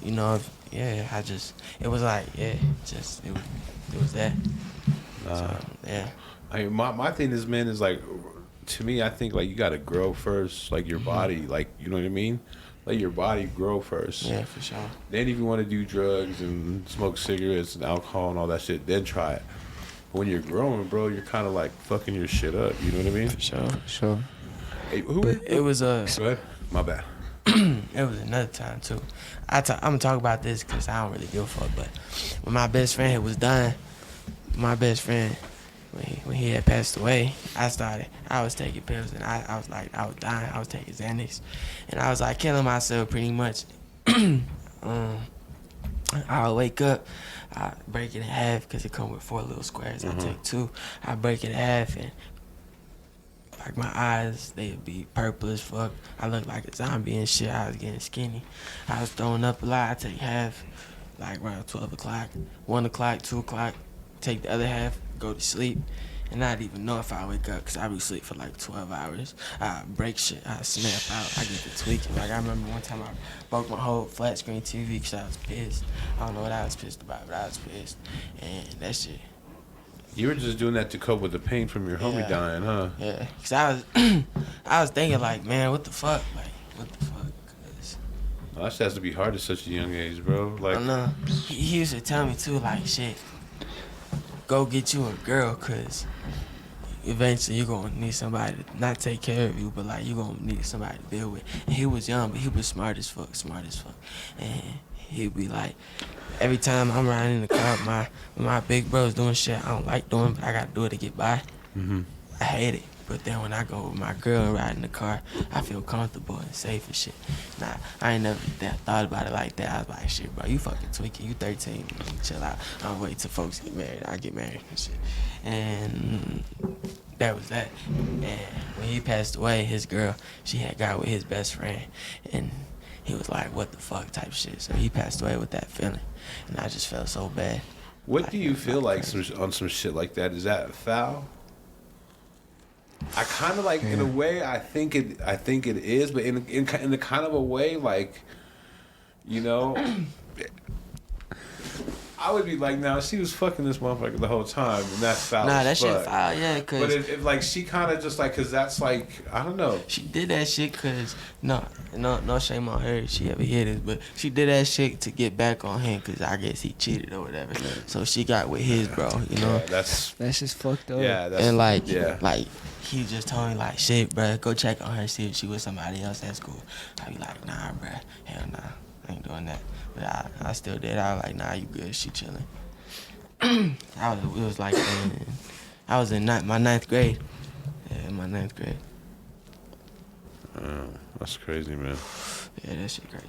it was like, yeah, just it was that. So, yeah.
I mean, my thing is, man, is like, to me, I think like you gotta grow first, like your body, like you know what I mean. Let your body grow first.
Yeah, for sure.
Then if you want to do drugs and smoke cigarettes and alcohol and all that shit, then try it. But when you're growing, bro, you're kind of like fucking your shit up. You know what I mean?
For sure.
Sure.
Hey,
It was
Go ahead. My bad.
It was another time too. I'm gonna talk about this because I don't really give a fuck. But when my best friend was dying, when he had passed away, I was taking pills, and I was like, I was dying. I was taking Xanax, and I was like killing myself pretty much. I'll wake up, I break it in half because it come with 4 little squares. I take 2, I break it in half, and like my eyes, they'd be purple as fuck. I looked like a zombie and shit. I was getting skinny. I was throwing up a lot. I take half, like around 12 o'clock, 1 o'clock, 2 o'clock. Take the other half, go to sleep. And not even know if I wake up, because I be asleep for like 12 hours. I break shit, I snap out, I get to tweaking. Like I remember one time I broke my whole flat screen TV because I was pissed. I don't know what I was pissed about, but I was pissed. And that shit.
You were just doing that to cope with the pain from your homie dying, huh?
Yeah, because I was, I was thinking like, man, what the fuck? Like, what the fuck? 'Cause
Well, that shit has to be hard at such a young age, bro. Like,
I know. He used to tell me too, like, shit, go get you a girl, because eventually you're going to need somebody to not take care of you, but like you're going to need somebody to build with. And he was young, but he was smart as fuck. And he'd be like, every time I'm riding in the car with my big bros doing shit I don't like doing, but I got to do it to get by.
mm-hmm.
I hate it. But then when I go with my girl and ride in the car, I feel comfortable and safe and shit. Nah, I ain't never thought about it like that. I was like, shit, bro, you fucking tweaking. You 13. Man. Chill out. I'll wait till folks get married. I get married and shit. And that was that. And when he passed away, his girl, she had got with his best friend. And he was like, what the fuck type shit. So he passed away with that feeling. And I just felt so bad.
What do you feel like on some shit like that? Is that foul? I kind of like, in a way, I think it is, but in the kind of a way, like, you know, I would be like, nah, she was fucking this motherfucker the whole time, and that's foul.
Nah, that
as
shit
fuck.
foul, yeah, cause
But if like she kind of just like, cause that's like, I don't know.
she did that shit cause no shame on her if she ever hear this, but she did that shit to get back on him cause I guess he cheated or whatever. So she got with his bro, you know.
Yeah, that's
just fucked up.
yeah, that's
And like
yeah.
he just told me like, shit, bro, go check on her, see if she with somebody else at school. I be like, nah, bro, hell nah, I ain't doing that. But I still did. I was like, nah, you good? She chilling. I was in my ninth grade. Yeah, in my ninth grade.
That's crazy, man.
Yeah, that shit crazy.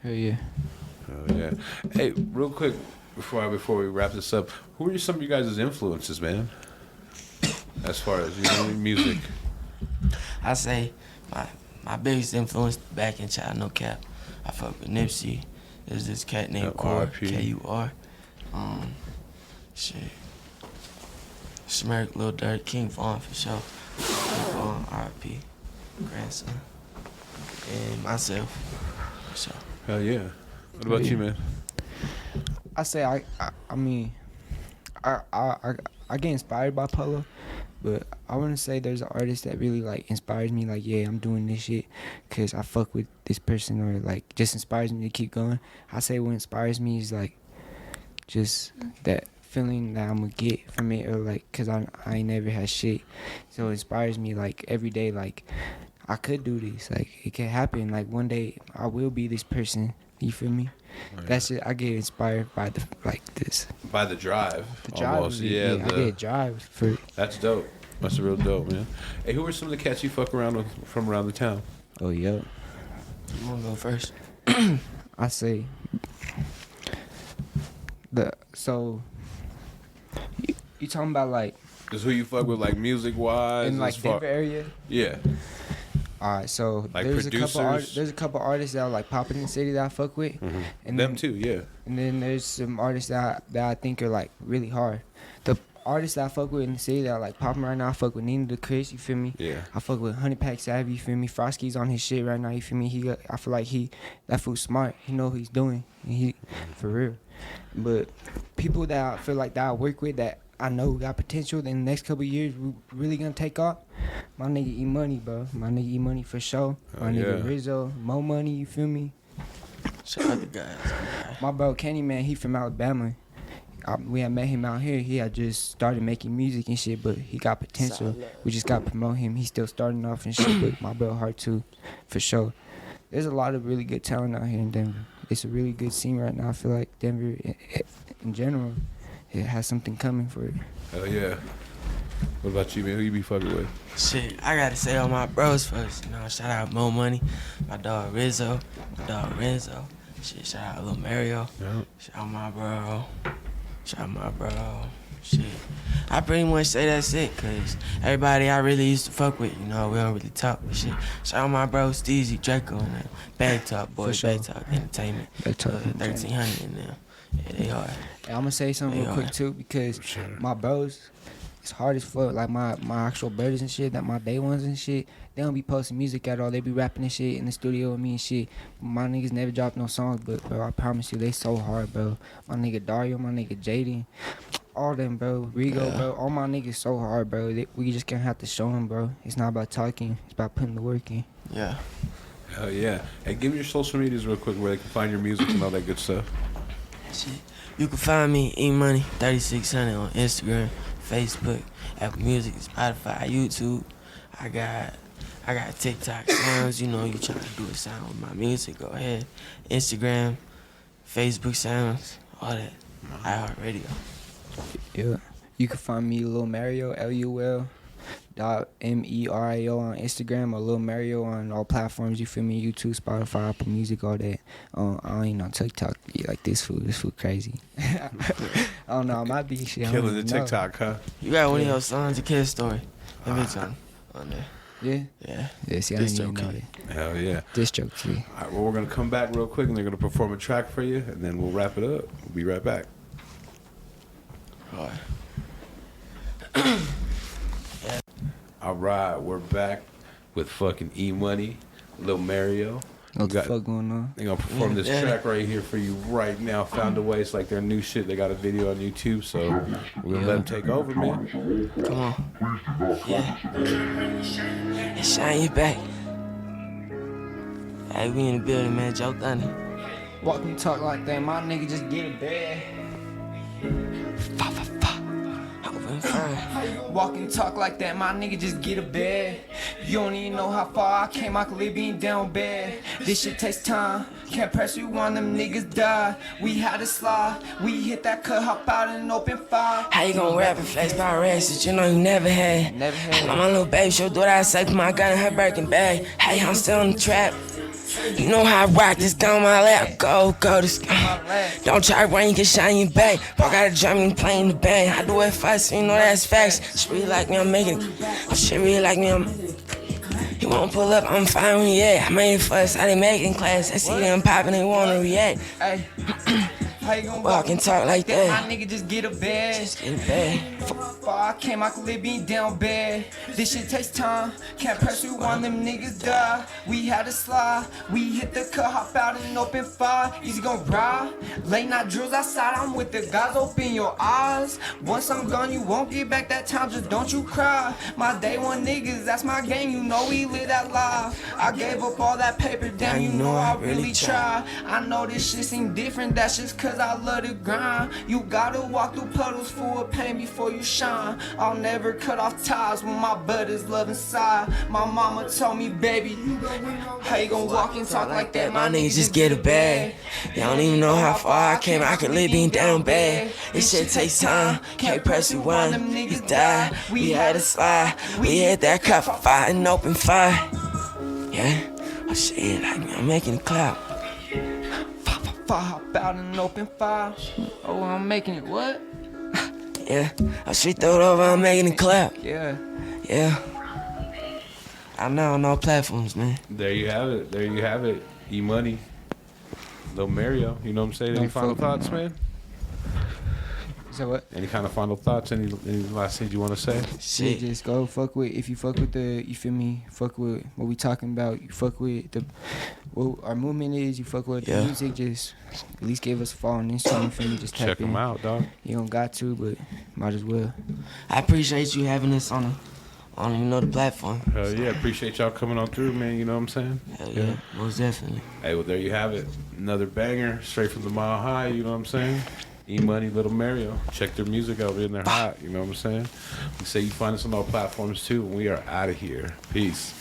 Hell yeah.
Oh yeah. Hey, real quick before we wrap this up, who are some of you guys' influences, man? As far as music.
I say my biggest influence back in child, no cap. I fuck with Nipsey. There's this cat named Core,
R.I.P.
K-U-R. Shit. Smirk, Lil Durk, King Vaughn for sure. King Vaughn, R.I.P. Grandson. And myself. For sure.
Hell yeah. What about you, man?
I say I get inspired by Polo, but I want to say there's an artist that really like inspires me. Like, yeah, I'm doing this shit because I fuck with this person, or like just inspires me to keep going. I say what inspires me is like just that feeling that I'm gonna get from it, or like cause I ain't never had shit, so it inspires me like every day. Like I could do this. Like it can happen. Like one day I will be this person. You feel me?
Oh, yeah.
That's it. I get inspired by this.
By the drive.
The drive.
Almost. Yeah.
I get a drive for it.
That's dope. That's real dope, man. Hey, who are some of the cats you fuck around with from around the town?
Oh yeah.
You wanna go first?
I say you talking about like
Just who you fuck with, like music wise,
in like Denver area?
Yeah.
Alright, so
Like
there's
producers?
a couple artists that are like popping in the city that I fuck with,
Mm-hmm.
and
Them
then,
too, yeah.
And then there's some artists that I think are like really hard. The artists that I fuck with in the city that are like popping right now, I fuck with Nina the Chris, you feel me?
Yeah.
I fuck with Honey Pack Savvy, you feel me? Frosky's on his shit right now, you feel me? I feel like that fool's smart. He know what he's doing, and for real. But people that I feel like that I work with that I know got potential in the next couple of years really gonna take off. My nigga E Money, bro. My nigga E Money for sure. My nigga
yeah.
Rizzo, Mo Money, you feel me?
Shout out the guys.
My bro Kenny, man, he from Alabama. We had met him out here. He had just started making music and shit, but he got potential.
Solid.
We just got to promote him. He's still starting off and shit, but my bro Hard too, for sure. There's a lot of really good talent out here in Denver. It's a really good scene right now. I feel like Denver, in general, it has something coming for it.
Hell yeah. What about you, man? Who you be fucking with?
Shit, I gotta say all my bros first. You know, shout out Mo Money, my dog Rizzo, my dog Renzo. Shit, shout out Lul Merio.
Yeah.
Shout out my bro. Shout out my bro. Shit. I pretty much say that's it, cause everybody I really used to fuck with, you know, we don't really talk and shit. Shout out my bro Steezy, Draco, and them. Bag Talk, boys,
sure.
Bag Talk Entertainment.
Bag Talk
1300 in them. Yeah, they are.
Hey, I'm gonna say something real quick too, because my bros, it's hard as fuck. Like my actual brothers and shit, that my day ones and shit, they don't be posting music at all. They be rapping and shit in the studio with me and shit. My niggas never drop no songs, but bro, I promise you, they so hard, bro. My nigga Dario, my nigga Jaden, all them, bro. Rigo, bro. All my niggas so hard, bro. We just gonna have to show them, bro. It's not about talking. It's about putting the work in.
Yeah.
Hell yeah. Hey, give me your social medias real quick where they can find your music and all that good stuff.
Shit. You can find me E-Money 3600 on Instagram, Facebook, Apple Music, Spotify, YouTube. I got TikTok sounds. You know, you trying to do a sound with my music, go ahead. Instagram, Facebook sounds, all that. iHeartRadio.
Yeah. You can find me Lul Merio, LUL.MERIO on Instagram, or Lul Merio on all platforms. You feel me? YouTube, Spotify, Apple Music, all that. I ain't on TikTok like this fool. This fool crazy. I don't know. I might be shit.
Killing the TikTok, huh?
You got one of your songs, a kid story. Let me tell on there.
Yeah?
Yeah.
Yeah, see, I didn't even know
Distro
that.
Hell yeah.
Distro key.
All right, well, we're going to come back real quick, and they're going to perform a track for you, and then we'll wrap it up. We'll be right back.
All right.
All right, we're back with fucking E-Money, Lul Merio.
What the fuck going on?
They're going to perform this track right here for you right now. Found a Way. It's like their new shit. They got a video on YouTube, so we're going to let them take over, man.
Come on. Yeah. And shine your back. Hey, we in the building, man. JoeThunder.
Walk and talk like that. My nigga just get a bag.
Open fine.
Walk and talk like that, my nigga just get a bed. You don't even know how far I came, I could live being down bad. This shit takes time, can't press rewind, them niggas die. We had a slide, we hit that cut, hop out and open fire.
How you gon' rap and flex by rest that you know you never had?
Never had.
My little baby, she'll do what I say, put my gun in her Birkin bag. Hey, I'm still in the trap. You know how I rock this gun on my lap. Go to sky. Don't try to run, you can shine your back. Bro, got a drum and playing the band. I do it fast, so you know that's facts. She really like me, I'm making it. She really like me, he won't pull up, I'm fine when he at. I made it first, I didn't make it in class. I see them popping, they wanna react.
Hey, how you gon'
Walk and talk like that.
My nigga just get a bed.
Just get it back.
Far I came, I could live being down bad. This shit takes time, can't press rewind, them niggas die. We had a slide, we hit the cut, hop out and open fire. Easy gon' ride, late night drills outside, I'm with the guys, open your eyes. Once I'm gone, you won't get back that time, just don't you cry. My day one niggas, that's my game, you know we live that life. I gave up all that paper, damn, you know I really try. I know this shit seem different, that's just cause I love the grind. You gotta walk through puddles full of pain before you shine. I'll never cut off ties when my blood is love inside. My mama told me, baby, how you gon' walk and talk like that?
My niggas just get a bag. Y'all don't even know how far I came, I could live being down bad. This shit takes time, can't press rewind, them niggas die. We had a slide, we hit that cut for fire and open fire. Yeah, oh shit, like me, I'm making it clap.
Hop out and open fire. Oh, I'm making it what?
Yeah, I should throw it over, I'm making it clap.
Yeah.
Yeah. I'm now on all platforms, man.
There you have it. There you have it. E-Money, Lul Merio. You know what I'm saying? Any final thoughts, man?
So what?
Any kind of final thoughts? Any last things you want to say?
Shit, just go fuck with. If you fuck with the, you feel me? Fuck with what we talking about. You fuck with the, what our movement is. You fuck with the music. Just at least give us a follow on Instagram. You feel me? Just
check them out, dog.
You don't got to, but might as well.
I appreciate you having us on the platform.
Hell yeah, appreciate y'all coming on through, man. You know what I'm saying?
Hell yeah, most definitely.
Hey, well there you have it. Another banger, straight from the Mile High. You know what I'm saying? E-Money, Lul Merio. Check their music out. They're hot. You know what I'm saying? We say you find us on all platforms too, and we are out of here. Peace.